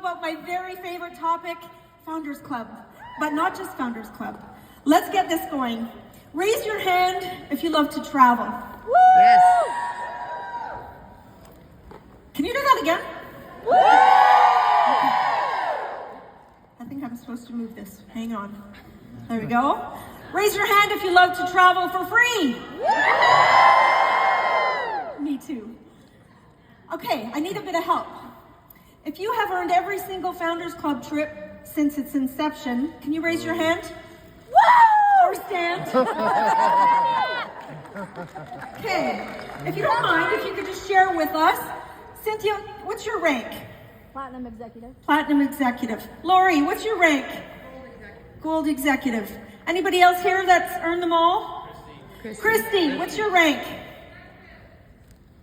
about my very favorite topic, Founders Club. But not just Founders Club. Let's get this going. Raise your hand if you love to travel. Woo! Yes. Can you do that again? Woo! I think I'm supposed to move this. Hang on. There we go. Raise your hand if you love to travel for free. Woo! Me too. Okay, I need a bit of help. If you have earned every single Founders Club trip since its inception, can you raise your hand? Woo! Or stand. Okay, if you don't mind, if you could just share with us. Cynthia, what's your rank? Platinum executive. Platinum executive. Lori, what's your rank? Gold executive. Anybody else here that's earned them all? Christy, what's your rank?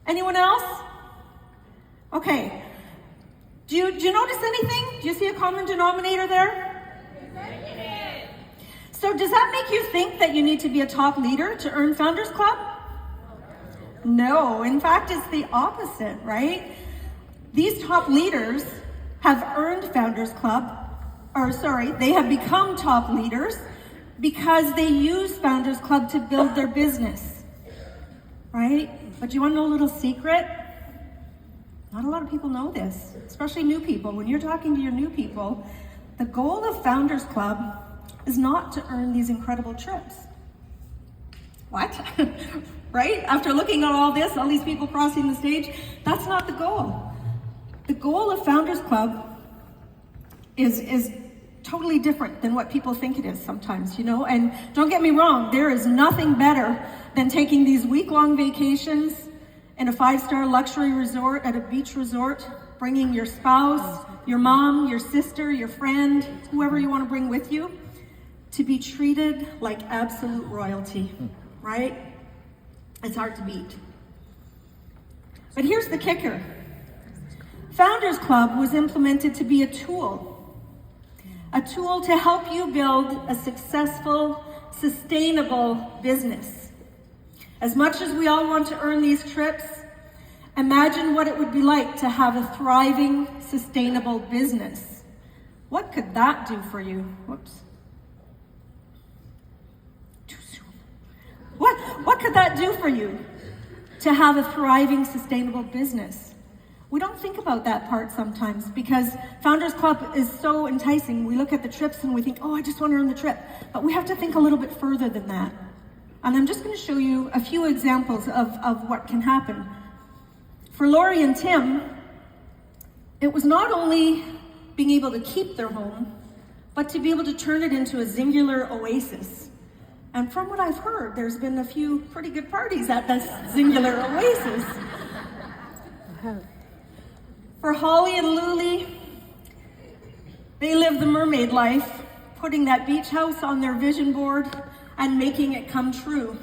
Anyone else? Okay. Do you notice anything? Do you see a common denominator there? Executive. So does that make you think that you need to be a top leader to earn Founders Club? No, in fact, it's the opposite, right? These top leaders have earned Founders Club, they have become top leaders because they use Founders Club to build their business, right? But do you want to know a little secret? Not a lot of people know this, especially new people. When you're talking to your new people, the goal of Founders Club is not to earn these incredible trips. What? Right? After looking at all this, all these people crossing the stage, that's not the goal. The goal of Founders Club is totally different than what people think it is sometimes, you know? And don't get me wrong, there is nothing better than taking these week-long vacations in a 5-star luxury resort at a beach resort, bringing your spouse, your mom, your sister, your friend, whoever you want to bring with you, to be treated like absolute royalty, right? It's hard to beat. But here's the kicker. Founders Club was implemented to be a tool to help you build a successful, sustainable business. As much as we all want to earn these trips, imagine what it would be like to have a thriving, sustainable business. What could that do for you? Whoops. Too soon. What could that do for you to have a thriving, sustainable business? We don't think about that part sometimes because Founders Club is so enticing. We look at the trips and we think, oh, I just want to earn the trip. But we have to think a little bit further than that. And I'm just going to show you a few examples of what can happen. For Lori and Tim, it was not only being able to keep their home, but to be able to turn it into a singular oasis. And from what I've heard, there's been a few pretty good parties at this singular oasis. For Holly and Luli, they live the mermaid life, putting that beach house on their vision board and making it come true.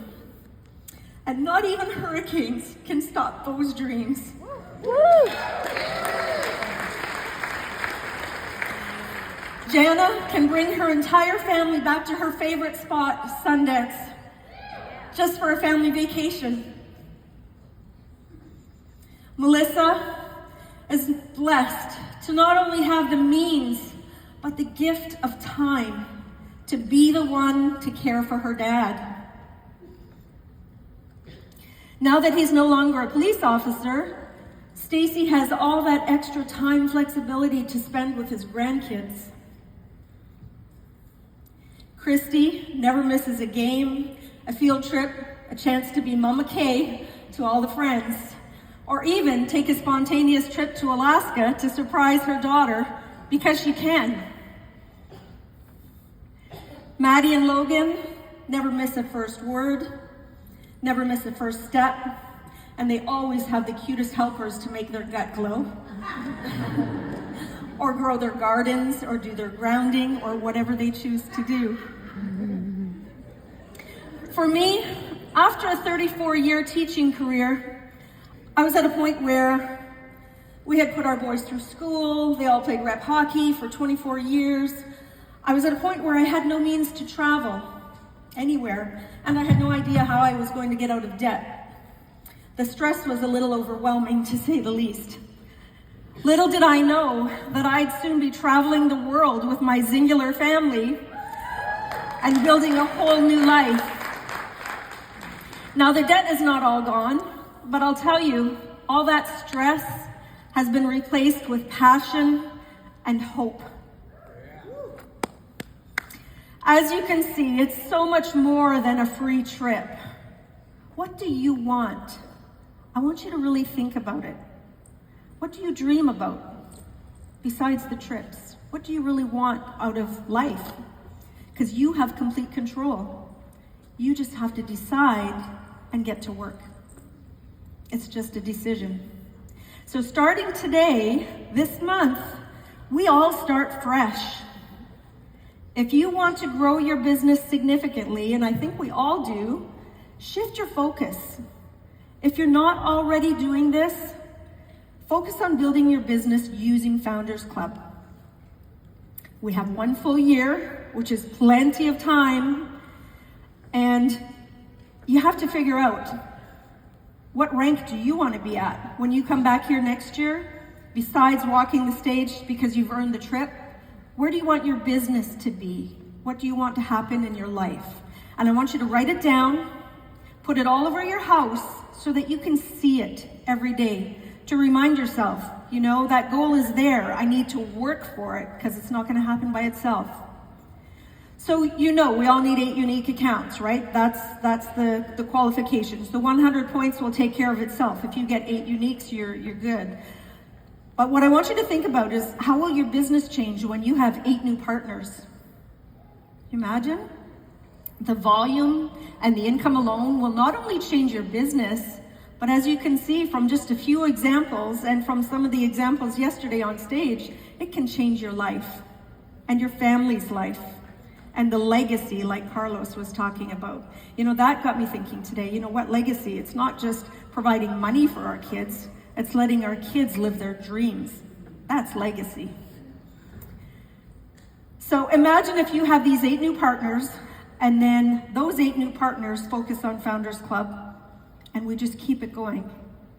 And not even hurricanes can stop those dreams. Woo! Jana can bring her entire family back to her favorite spot, Sundance, just for a family vacation. Melissa is blessed to not only have the means, but the gift of time to be the one to care for her dad. Now that he's no longer a police officer, Stacy has all that extra time flexibility to spend with his grandkids. Christy never misses a game, a field trip, a chance to be Mama Kay to all the friends, or even take a spontaneous trip to Alaska to surprise her daughter because she can. Maddie and Logan never miss a first word, never miss a first step, and they always have the cutest helpers to make their gut glow. Or grow their gardens, or do their grounding, or whatever they choose to do. For me, after a 34-year teaching career, I was at a point where we had put our boys through school, they all played rep hockey for 24 years. I was at a point where I had no means to travel anywhere, and I had no idea how I was going to get out of debt. The stress was a little overwhelming, to say the least. Little did I know that I'd soon be traveling the world with my singular family and building a whole new life. Now the debt is not all gone, but I'll tell you, all that stress has been replaced with passion and hope. As you can see, it's so much more than a free trip. What do you want? I want you to really think about it. What do you dream about besides the trips? What do you really want out of life? Because you have complete control. You just have to decide and get to work. It's just a decision. So starting today, this month, we all start fresh. If you want to grow your business significantly, and I think we all do, shift your focus. If you're not already doing this, focus on building your business using Founders Club. We have 1 full year, which is plenty of time, and you have to figure out, what rank do you want to be at when you come back here next year? Besides walking the stage because you've earned the trip, where do you want your business to be? What do you want to happen in your life? And I want you to write it down, put it all over your house so that you can see it every day, to remind yourself, you know, that goal is there. I need to work for it because it's not going to happen by itself. So you know, we all need 8 unique accounts, right? That's the qualifications. The 100 points will take care of itself. If you get 8 uniques, you're good. But what I want you to think about is, how will your business change when you have 8 new partners? Imagine the volume and the income alone will not only change your business, but as you can see from just a few examples and from some of the examples yesterday on stage, it can change your life and your family's life and the legacy, like Carlos was talking about. You know, that got me thinking today, you know, what legacy? It's not just providing money for our kids, it's letting our kids live their dreams. That's legacy. So imagine if you have these 8 new partners, and then those 8 new partners focus on Founders Club, and we just keep it going,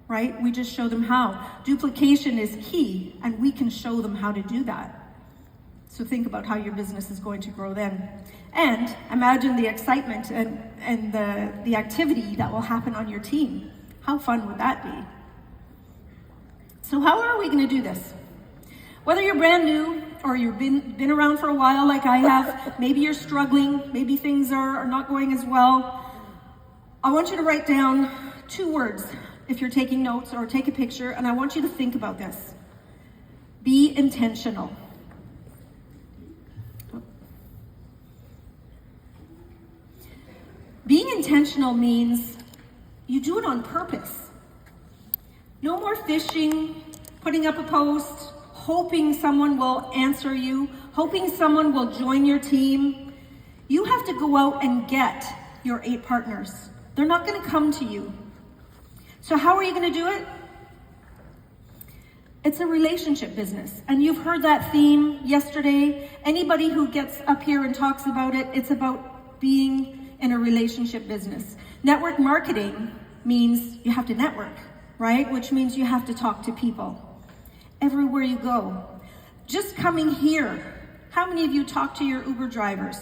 right? We just show them how. Duplication is key, and we can show them how to do that. So think about how your business is going to grow then. And imagine the excitement and the activity that will happen on your team. How fun would that be? So how are we going to do this? Whether you're brand new or you've been around for a while like I have, maybe you're struggling, maybe things are not going as well, I want you to write down 2 words if you're taking notes, or take a picture, and I want you to think about this. Be intentional. Being intentional means you do it on purpose. No more fishing, putting up a post, hoping someone will answer you, hoping someone will join your team. You have to go out and get your 8 partners. They're not going to come to you. So how are you going to do it? It's a relationship business. And you've heard that theme yesterday. Anybody who gets up here and talks about it, it's about being in a relationship business. Network marketing means you have to network, right? Which means you have to talk to people everywhere you go. Just coming here, how many of you talk to your Uber drivers?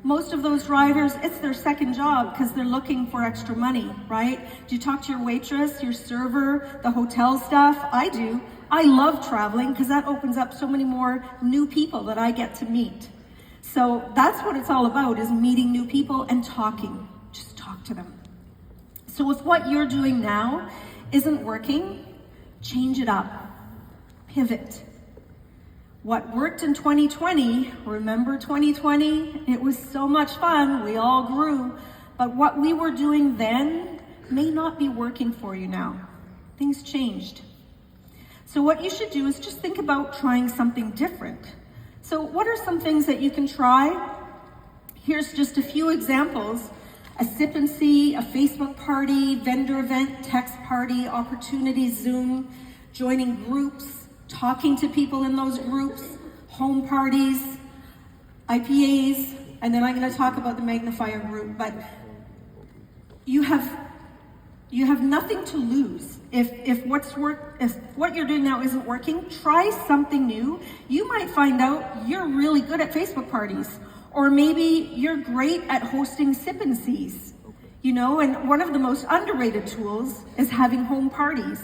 Most of those drivers, it's their second job because they're looking for extra money, right? Do you talk to your waitress, your server, the hotel staff? I do. I love traveling because that opens up so many more new people that I get to meet. So that's what it's all about, is meeting new people and talking. Just talk to them. So if what you're doing now isn't working, change it up. Pivot. What worked in 2020, remember 2020? It was so much fun, we all grew, but what we were doing then may not be working for you now. Things changed. So what you should do is just think about trying something different. So what are some things that you can try? Here's just a few examples. A sip and see, a Facebook party, vendor event, text party, opportunities, Zoom, joining groups, talking to people in those groups, home parties, IPAs, and then I'm going to talk about the magnifier group. But you have You have nothing to lose. If what you're doing now isn't working, try something new. You might find out you're really good at Facebook parties, or maybe you're great at hosting sip and sees. You know, and one of the most underrated tools is having home parties.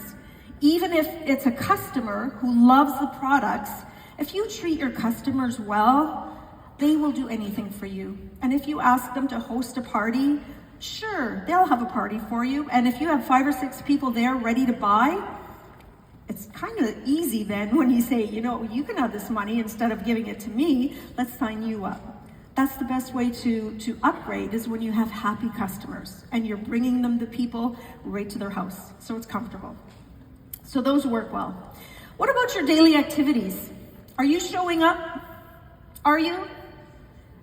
Even if it's a customer who loves the products, if you treat your customers well, they will do anything for you. And if you ask them to host a party, sure, they'll have a party for you. And if you have 5 or 6 people there ready to buy, it's kind of easy then when you say, you know, you can have this money instead of giving it to me, let's sign you up. That's the best way to upgrade, is when you have happy customers and you're bringing them the people right to their house, so it's comfortable. So those work well. What about your daily activities? Are you showing up? Are you?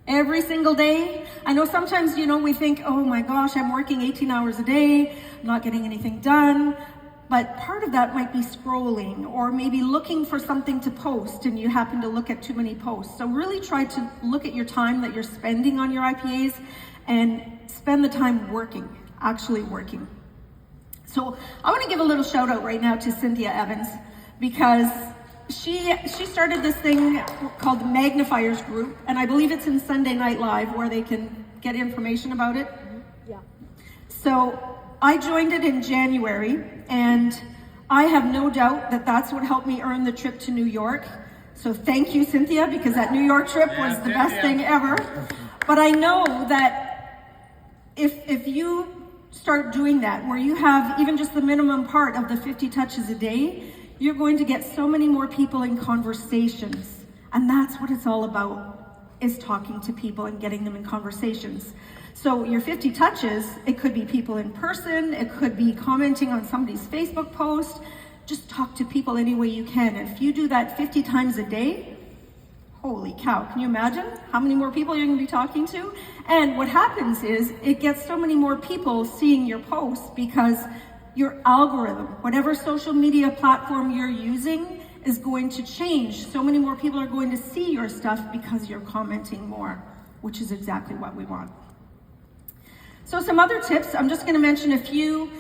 Every single day? I know sometimes, you know, we think, oh my gosh, I'm working 18 hours a day, I'm not getting anything done. But part of that might be scrolling, or maybe looking for something to post and you happen to look at too many posts. So really try to look at your time that you're spending on your IPAs and spend the time working, actually working. So I want to give a little shout out right now to Cynthia Evans, because she started this thing called the Magnifiers Group, and I believe it's in Sunday Night Live where they can get information about it. Yeah. So I joined it in January, and I have no doubt that that's what helped me earn the trip to New York. So thank you, Cynthia, because that New York trip was the best thing ever. But I know that if you start doing that, where you have even just the minimum part of the 50 touches a day, you're going to get so many more people in conversations. And that's what it's all about, is talking to people and getting them in conversations. So your 50 touches, it could be people in person, it could be commenting on somebody's Facebook post. Just talk to people any way you can. And if you do that 50 times a day, holy cow, can you imagine how many more people you're going to be talking to? And what happens is it gets so many more people seeing your posts, because your algorithm, whatever social media platform you're using, is going to change. So many more people are going to see your stuff because you're commenting more, which is exactly what we want. So some other tips, I'm just going to mention a few.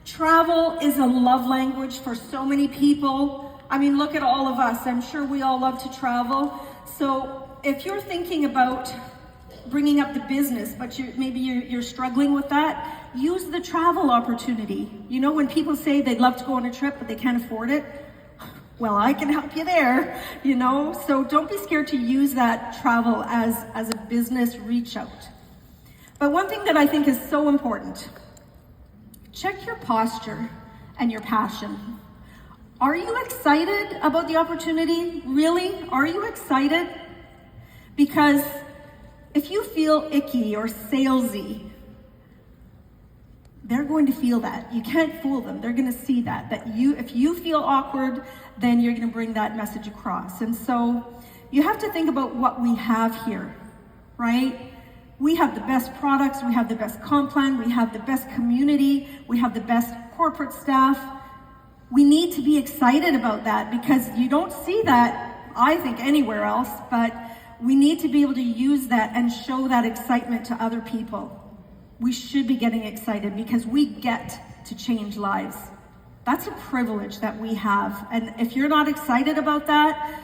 Travel is a love language for so many people. I mean, look at all of us. I'm sure we all love to travel. So if you're thinking about bringing up the business, but maybe you're struggling with that, use the travel opportunity. You know, when people say they'd love to go on a trip, but they can't afford it, well, I can help you there, you know? So don't be scared to use that travel as a business reach out. But one thing that I think is so important, check your posture and your passion. Are you excited about the opportunity? Really? Are you excited? Because if you feel icky or salesy, they're going to feel that. You can't fool them. They're going to see that if you feel awkward, then you're going to bring that message across. And so you have to think about what we have here, right? We have the best products, we have the best comp plan, we have the best community, we have the best corporate staff. We need to be excited about that, because you don't see that, I think, anywhere else, but we need to be able to use that and show that excitement to other people. We should be getting excited because we get to change lives. That's a privilege that we have. And if you're not excited about that,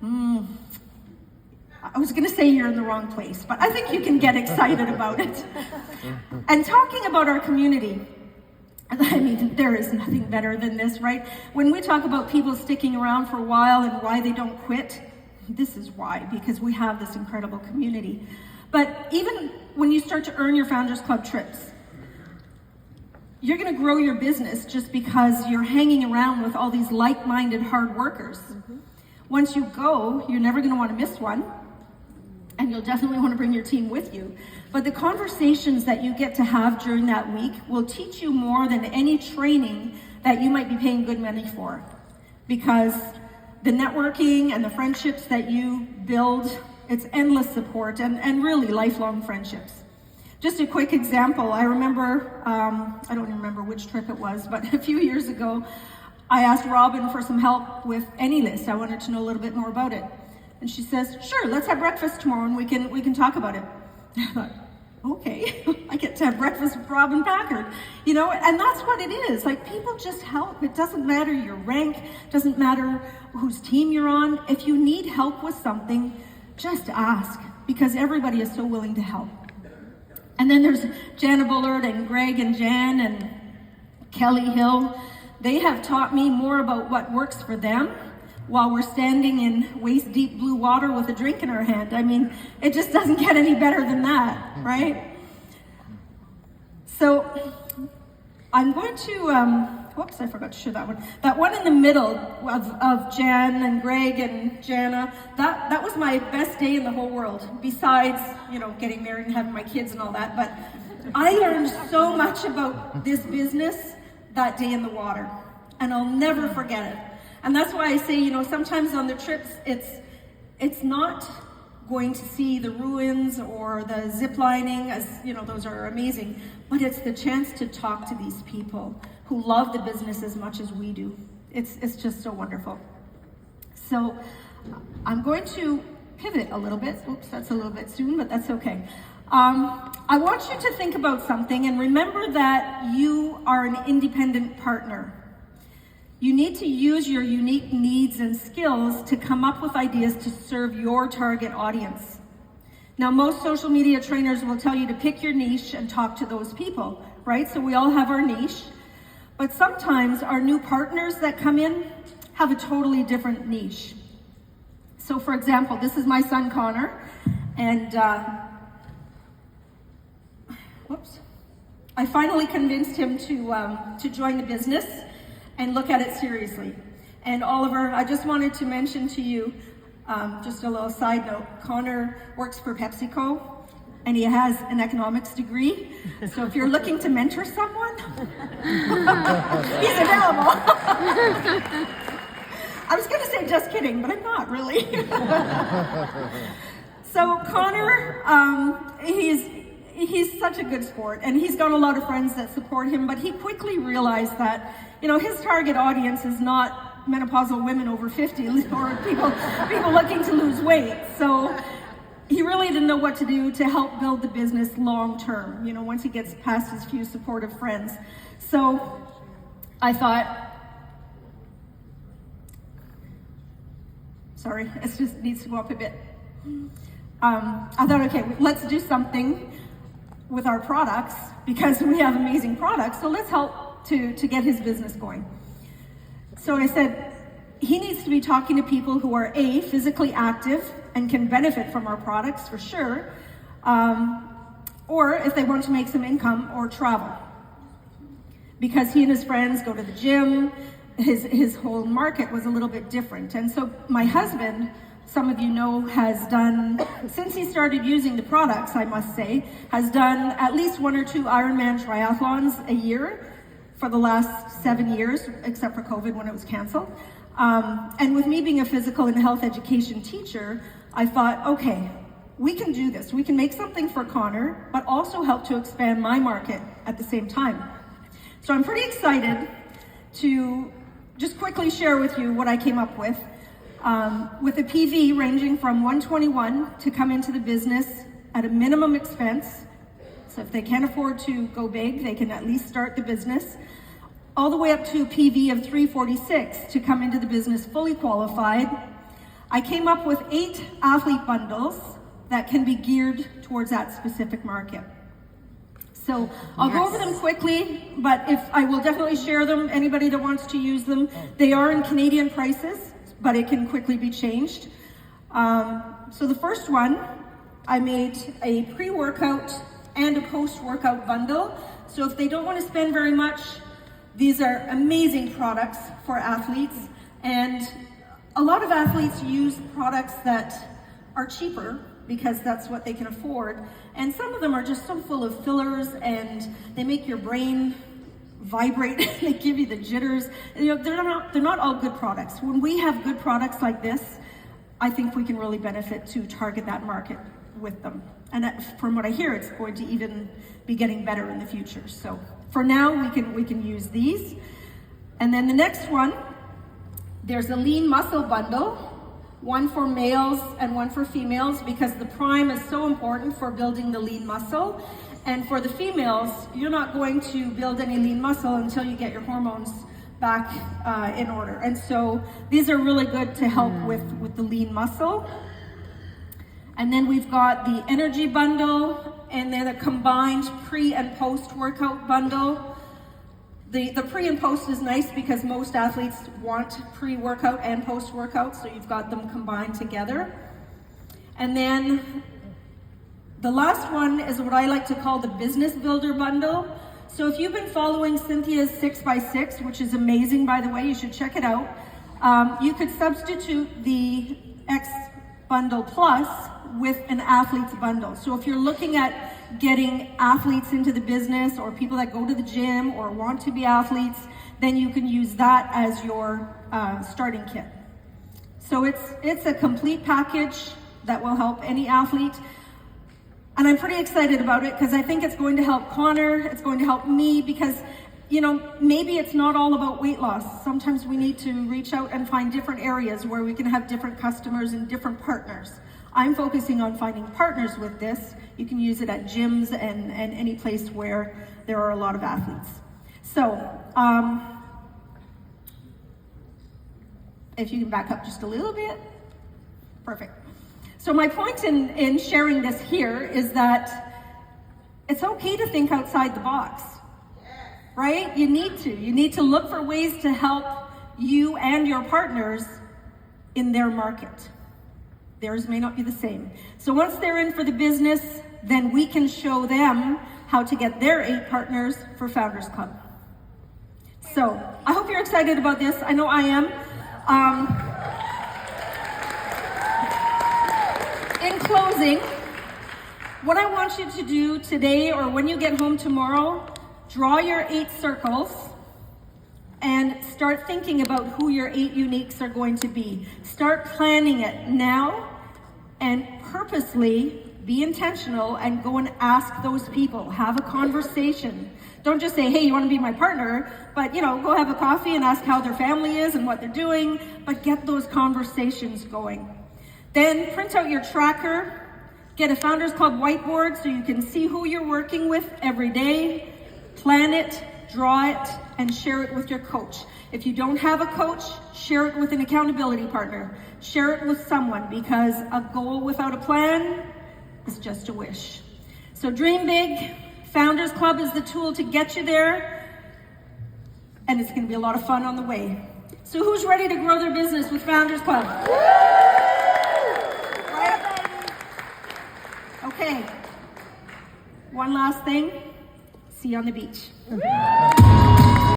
I was going to say you're in the wrong place, but I think you can get excited about it. And talking about our community, I mean, there is nothing better than this, right? When we talk about people sticking around for a while and why they don't quit, this is why, because we have this incredible community. But even when you start to earn your Founders Club trips, you're going to grow your business just because you're hanging around with all these like-minded hard workers. Once you go, you're never going to want to miss one. And you'll definitely want to bring your team with you. But the conversations that you get to have during that week will teach you more than any training that you might be paying good money for. Because the networking and the friendships that you build, it's endless support and really lifelong friendships. Just a quick example, I remember, I don't remember which trip it was, but a few years ago, I asked Robin for some help with AnyList. I wanted to know a little bit more about it. And she says, sure, let's have breakfast tomorrow and we can talk about it. I thought, okay, I get to have breakfast with Robin Packard, you know, and that's what it is. Like, people just help. It doesn't matter your rank, doesn't matter whose team you're on. If you need help with something, just ask, because everybody is so willing to help. And then there's Jana Bullard and Greg and Jan and Kelly Hill. They have taught me more about what works for them while we're standing in waist-deep blue water with a drink in our hand. I mean, it just doesn't get any better than that, right? So I'm going to, whoops, I forgot to show that one. That one in the middle of Jan and Greg and Jana, that was my best day in the whole world, besides, you know, getting married and having my kids and all that. But I learned so much about this business that day in the water, and I'll never forget it. And that's why I say, you know, sometimes on the trips, it's not going to see the ruins or the zip lining, as, you know, those are amazing, but it's the chance to talk to these people who love the business as much as we do. It's just so wonderful. So I'm going to pivot a little bit. Oops, that's a little bit soon, but that's okay. I want you to think about something and remember that you are an independent partner. You need to use your unique needs and skills to come up with ideas to serve your target audience. Now, most social media trainers will tell you to pick your niche and talk to those people, right? So we all have our niche, but sometimes our new partners that come in have a totally different niche. So for example, this is my son Connor, and whoops, I finally convinced him to join the business and look at it seriously. And Oliver, I just wanted to mention to you, just a little side note, Connor works for PepsiCo, and he has an economics degree. So if you're looking to mentor someone, he's available. I was gonna say just kidding, but I'm not really. So Connor, he's such a good sport, and he's got a lot of friends that support him, but he quickly realized that, you know, his target audience is not menopausal women over 50 or people looking to lose weight. So he really didn't know what to do to help build the business long term, you know, once he gets past his few supportive friends. So I thought, sorry, it just needs to go up a bit. I thought, okay, let's do something with our products, because we have amazing products, so let's help to get his business going. So I said, he needs to be talking to people who are A, physically active and can benefit from our products for sure, or if they want to make some income or travel. Because he and his friends go to the gym, his whole market was a little bit different. And so my husband, some of you know, has done, since he started using the products, I must say, has done at least 1 or 2 Ironman triathlons a year for the last 7 years, except for COVID when it was canceled. And with me being a physical and health education teacher, I thought, okay, we can do this. We can make something for Connor, but also help to expand my market at the same time. So I'm pretty excited to just quickly share with you what I came up with a PV ranging from 121 to come into the business at a minimum expense. So if they can't afford to go big, they can at least start the business, all the way up to a PV of 346 to come into the business fully qualified. I came up with 8 athlete bundles that can be geared towards that specific market. So I'll go over them quickly, but I will definitely share them, anybody that wants to use them. They are in Canadian prices, but it can quickly be changed. So the first one, I made a pre-workout and a post-workout bundle. So if they don't want to spend very much, these are amazing products for athletes. And a lot of athletes use products that are cheaper because that's what they can afford. And some of them are just so full of fillers, and they make your brain vibrate. They give you the jitters. You know, they're not all good products. When we have good products like this, I think we can really benefit to target that market with them. And from what I hear, it's going to even be getting better in the future. So for now, we can use these. And then the next one, there's a lean muscle bundle one for males and one for females, because the prime is so important for building the lean muscle. And for the females, you're not going to build any lean muscle until you get your hormones back in order. And so these are really good to help with the lean muscle. And then we've got the energy bundle, and then a combined pre and post workout bundle. The pre and post is nice because most athletes want pre-workout and post-workout, so you've got them combined together. And then the last one is what I like to call the business builder bundle. So if you've been following Cynthia's 6x6, which is amazing, by the way, you should check it out. You could substitute the X Bundle Plus with an athlete's bundle. So if you're looking at getting athletes into the business, or people that go to the gym or want to be athletes, then you can use that as your starting kit. So it's a complete package that will help any athlete. And I'm pretty excited about it because I think it's going to help Connor, it's going to help me, because maybe it's not all about weight loss. Sometimes we need to reach out and find different areas where we can have different customers and different partners. I'm focusing on finding partners with this. You can use it at gyms and any place where there are a lot of athletes. So, if you can back up just a little bit. Perfect. So my point in sharing this here is that it's okay to think outside the box, right? You need to look for ways to help you and your partners in their market. Theirs may not be the same. So once they're in for the business, then we can show them how to get their 8 partners for Founders Club. So I hope you're excited about this. I know I am. In closing, what I want you to do today, or when you get home tomorrow, draw your 8 circles and start thinking about who your 8 uniques are going to be. Start planning it now and purposely be intentional and go and ask those people. Have a conversation. Don't just say, hey, you want to be my partner? But, go have a coffee and ask how their family is and what they're doing, but get those conversations going. Then print out your tracker, get a Founders Club whiteboard so you can see who you're working with every day, plan it, draw it, and share it with your coach. If you don't have a coach, share it with an accountability partner. Share it with someone, because a goal without a plan is just a wish. So dream big. Founders Club is the tool to get you there, and it's going to be a lot of fun on the way. So who's ready to grow their business with Founders Club? Right? Okay. One last thing. See you on the beach.